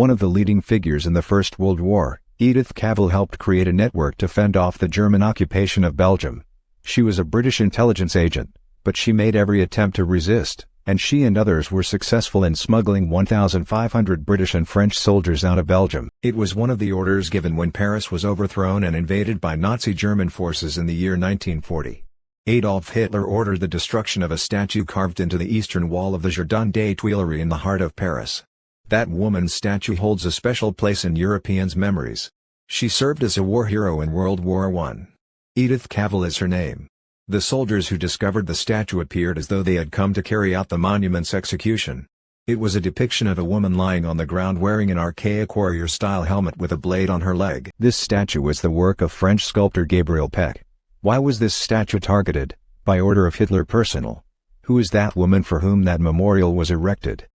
One of the leading figures in the First World War, Edith Cavell helped create a network to fend off the German occupation of Belgium. She was a British intelligence agent, but she made every attempt to resist, and she and others were successful in smuggling 1,500 British and French soldiers out of Belgium. It was one of the orders given when Paris was overthrown and invaded by Nazi German forces in the year 1940. Adolf Hitler ordered the destruction of a statue carved into the eastern wall of the Jardin des Tuileries in the heart of Paris. That woman's statue holds a special place in Europeans' memories. She served as a war hero in World War I. Edith Cavell is her name. The soldiers who discovered the statue appeared as though they had come to carry out the monument's execution. It was a depiction of a woman lying on the ground wearing an archaic warrior-style helmet with a blade on her leg. This statue was the work of French sculptor Gabriel Peck. Why was this statue targeted? By order of Hitler personal. Who is that woman for whom that memorial was erected?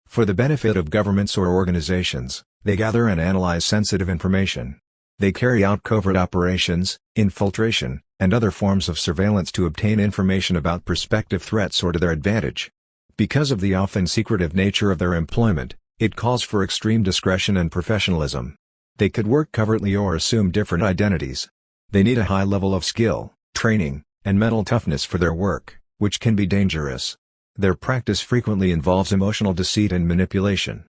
For the benefit of governments or organizations, they gather and analyze sensitive information. They carry out covert operations, infiltration, and other forms of surveillance to obtain information about prospective threats or to their advantage. Because of the often secretive nature of their employment, it calls for extreme discretion and professionalism. They could work covertly or assume different identities. They need a high level of skill, training, and mental toughness for their work, which can be dangerous. Their practice frequently involves emotional deceit and manipulation.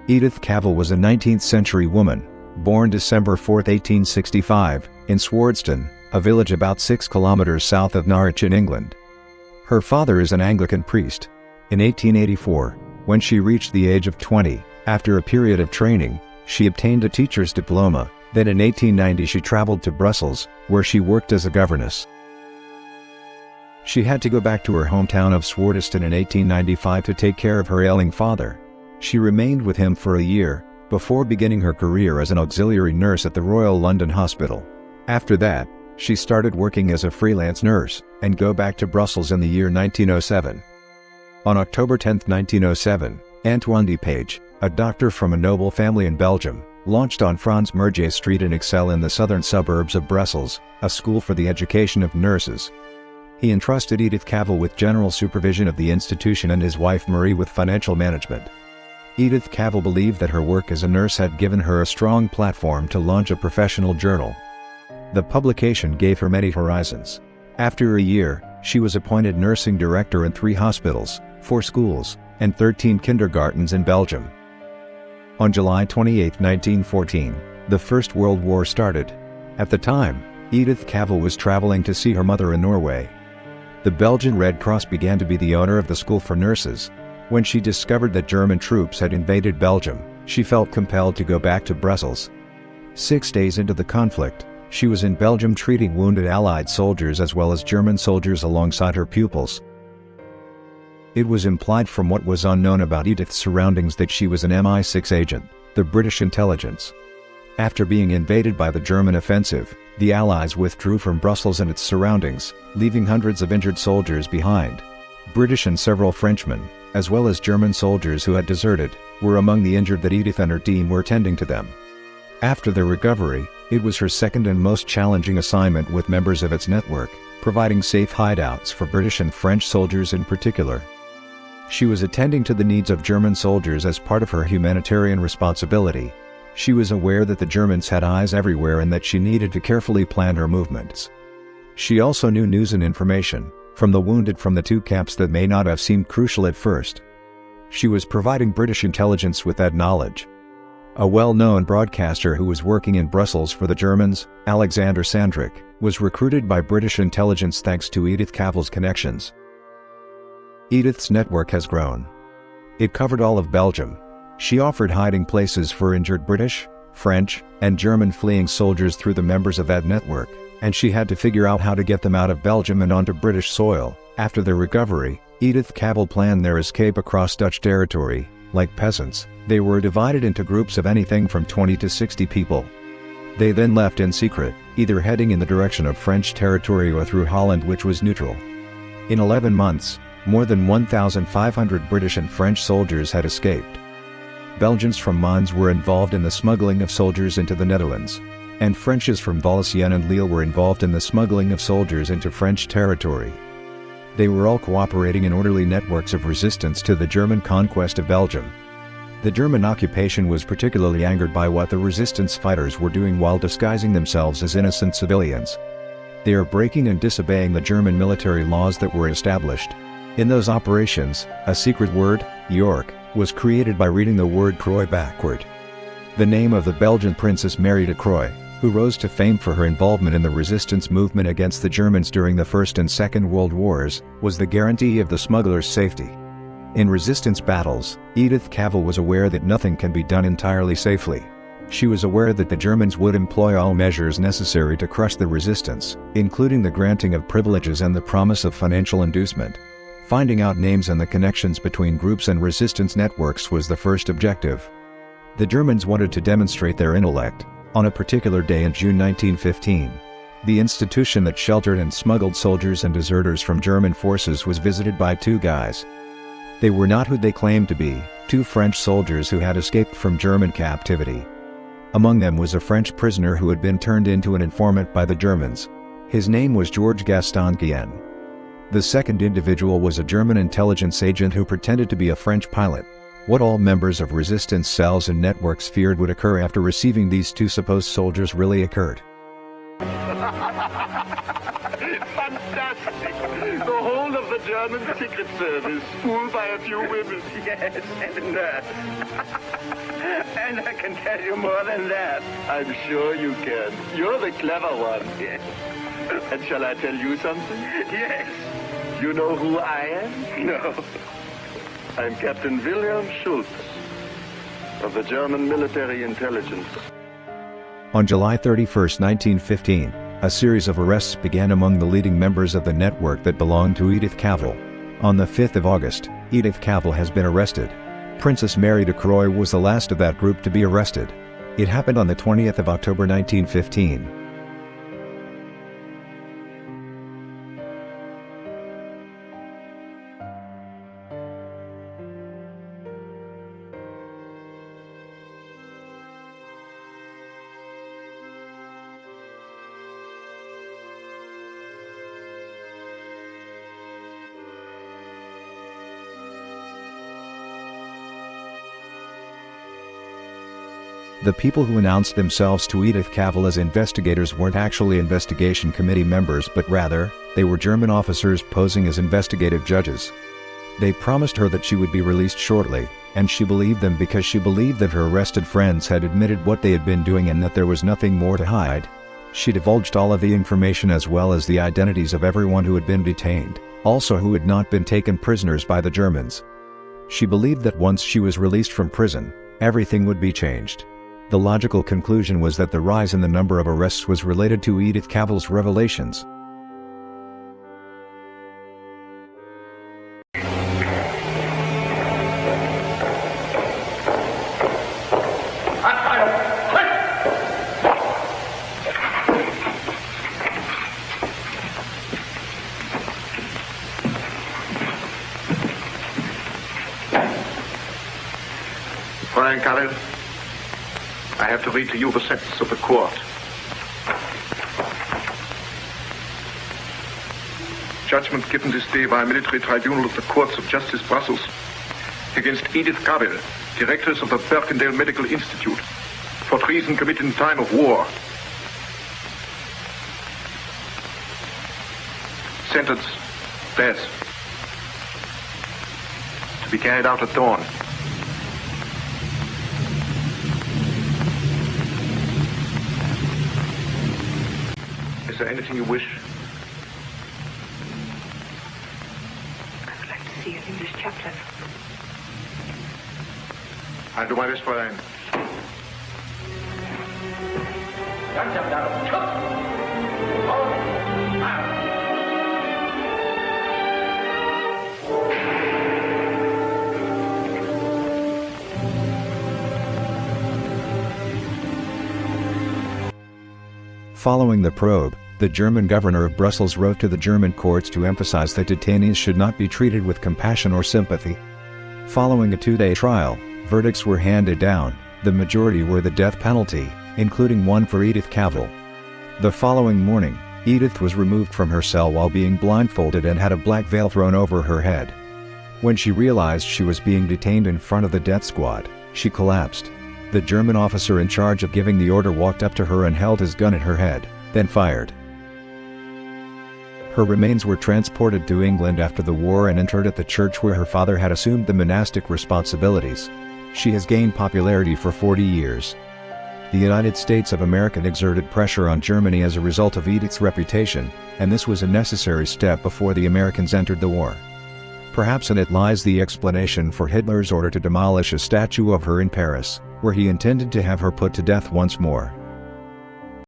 Edith Cavell was a 19th-century woman, born December 4, 1865, in Swardston, a village about 6 kilometers south of Norwich in England. Her father is an Anglican priest. In 1884, when she reached the age of 20, after a period of training, she obtained a teacher's diploma. Then in 1890 she traveled to Brussels, where she worked as a governess. She had to go back to her hometown of Swardston in 1895 to take care of her ailing father. She remained with him for a year, before beginning her career as an auxiliary nurse at the Royal London Hospital. After that, she started working as a freelance nurse, and go back to Brussels in the year 1907. On October 10, 1907, Antoine Depage, a doctor from a noble family in Belgium, launched on Franz Mergier Street in Ixelles in the southern suburbs of Brussels, a school for the education of nurses. He entrusted Edith Cavell with general supervision of the institution and his wife Marie with financial management. Edith Cavell believed that her work as a nurse had given her a strong platform to launch a professional journal. The publication gave her many horizons. After a year, she was appointed nursing director in 3 hospitals, 4 schools, and 13 kindergartens in Belgium. On July 28, 1914, the First World War started. At the time, Edith Cavell was traveling to see her mother in Norway. The Belgian Red Cross began to be the owner of the school for nurses. When she discovered that German troops had invaded Belgium, she felt compelled to go back to Brussels. 6 days into the conflict, she was in Belgium treating wounded Allied soldiers as well as German soldiers alongside her pupils. It was implied from what was unknown about Edith's surroundings that she was an MI6 agent, the British intelligence. After being invaded by the German offensive, the Allies withdrew from Brussels and its surroundings, leaving hundreds of injured soldiers behind. British and several Frenchmen, as well as German soldiers who had deserted, were among the injured that Edith and her team were tending to them. After their recovery, it was her second and most challenging assignment with members of its network, providing safe hideouts for British and French soldiers in particular. She was attending to the needs of German soldiers as part of her humanitarian responsibility. She was aware that the Germans had eyes everywhere and that she needed to carefully plan her movements. She also knew news and information from the wounded from the 2 camps that may not have seemed crucial at first. She was providing British intelligence with that knowledge. A well-known broadcaster who was working in Brussels for the Germans, Alexander Sandrick, was recruited by British intelligence thanks to Edith Cavell's connections. Edith's network has grown. It covered all of Belgium. She offered hiding places for injured British, French, and German fleeing soldiers through the members of that network, and she had to figure out how to get them out of Belgium and onto British soil. After their recovery, Edith Cavell planned their escape across Dutch territory. Like peasants, they were divided into groups of anything from 20 to 60 people. They then left in secret, either heading in the direction of French territory or through Holland, which was neutral. In 11 months, More than 1,500 British and French soldiers had escaped. Belgians from Mons were involved in the smuggling of soldiers into the Netherlands, and Frenchies from Valenciennes and Lille were involved in the smuggling of soldiers into French territory. They were all cooperating in orderly networks of resistance to the German conquest of Belgium. The German occupation was particularly angered by what the resistance fighters were doing while disguising themselves as innocent civilians. They are breaking and disobeying the German military laws that were established. In those operations, a secret word, York, was created by reading the word Croix backward. The name of the Belgian Princess Mary de Croix, who rose to fame for her involvement in the resistance movement against the Germans during the First and Second World Wars, was the guarantee of the smugglers' safety. In resistance battles, Edith Cavell was aware that nothing can be done entirely safely. She was aware that the Germans would employ all measures necessary to crush the resistance, including the granting of privileges and the promise of financial inducement. Finding out names and the connections between groups and resistance networks was the first objective. The Germans wanted to demonstrate their intellect. On a particular day in June 1915, the institution that sheltered and smuggled soldiers and deserters from German forces was visited by two guys. They were not who they claimed to be, two French soldiers who had escaped from German captivity. Among them was a French prisoner who had been turned into an informant by the Germans. His name was Georges Gaston Guienne. The second individual was a German intelligence agent who pretended to be a French pilot. What all members of resistance cells and networks feared would occur after receiving these two supposed soldiers really occurred. Fantastic! The whole of the German Secret Service fooled by a few women. Yes, and a nurse. And I can tell you more than that. I'm sure you can. You're the clever one. Yes. And shall I tell you something? Yes. You know who I am? No. I'm Captain Wilhelm Schultz of the German military intelligence. On July 31, 1915, a series of arrests began among the leading members of the network that belonged to Edith Cavell. On the 5th of August, Edith Cavell has been arrested. Princess Mary de Croix was the last of that group to be arrested. It happened on the 20th of October 1915. The people who announced themselves to Edith Cavell as investigators weren't actually investigation committee members, but rather, they were German officers posing as investigative judges. They promised her that she would be released shortly, and she believed them because she believed that her arrested friends had admitted what they had been doing and that there was nothing more to hide. She divulged all of the information as well as the identities of everyone who had been detained, also who had not been taken prisoners by the Germans. She believed that once she was released from prison, everything would be changed. The logical conclusion was that the rise in the number of arrests was related to Edith Cavell's revelations. Fräulein Cavell, I have to read to you the sentence of the court. Judgment given this day by a military tribunal of the Courts of Justice Brussels against Edith Cavell, directress of the Birkendale Medical Institute, for treason committed in time of war. Sentence, death. To be carried out at dawn. Is there anything you wish? I would like to see an English chaplain. I'll do my best, Fräulein. Following the probe, The German governor of Brussels wrote to the German courts to emphasize that detainees should not be treated with compassion or sympathy. Following a 2-day trial, verdicts were handed down. The majority were the death penalty, including one for Edith Cavell. The following morning, Edith was removed from her cell while being blindfolded and had a black veil thrown over her head. When she realized she was being detained in front of the death squad, she collapsed. The German officer in charge of giving the order walked up to her and held his gun at her head, then fired. Her remains were transported to England after the war and interred at the church where her father had assumed the monastic responsibilities. She has gained popularity for 40 years. The United States of America exerted pressure on Germany as a result of Edith's reputation, and this was a necessary step before the Americans entered the war. Perhaps in it lies the explanation for Hitler's order to demolish a statue of her in Paris, where he intended to have her put to death once more.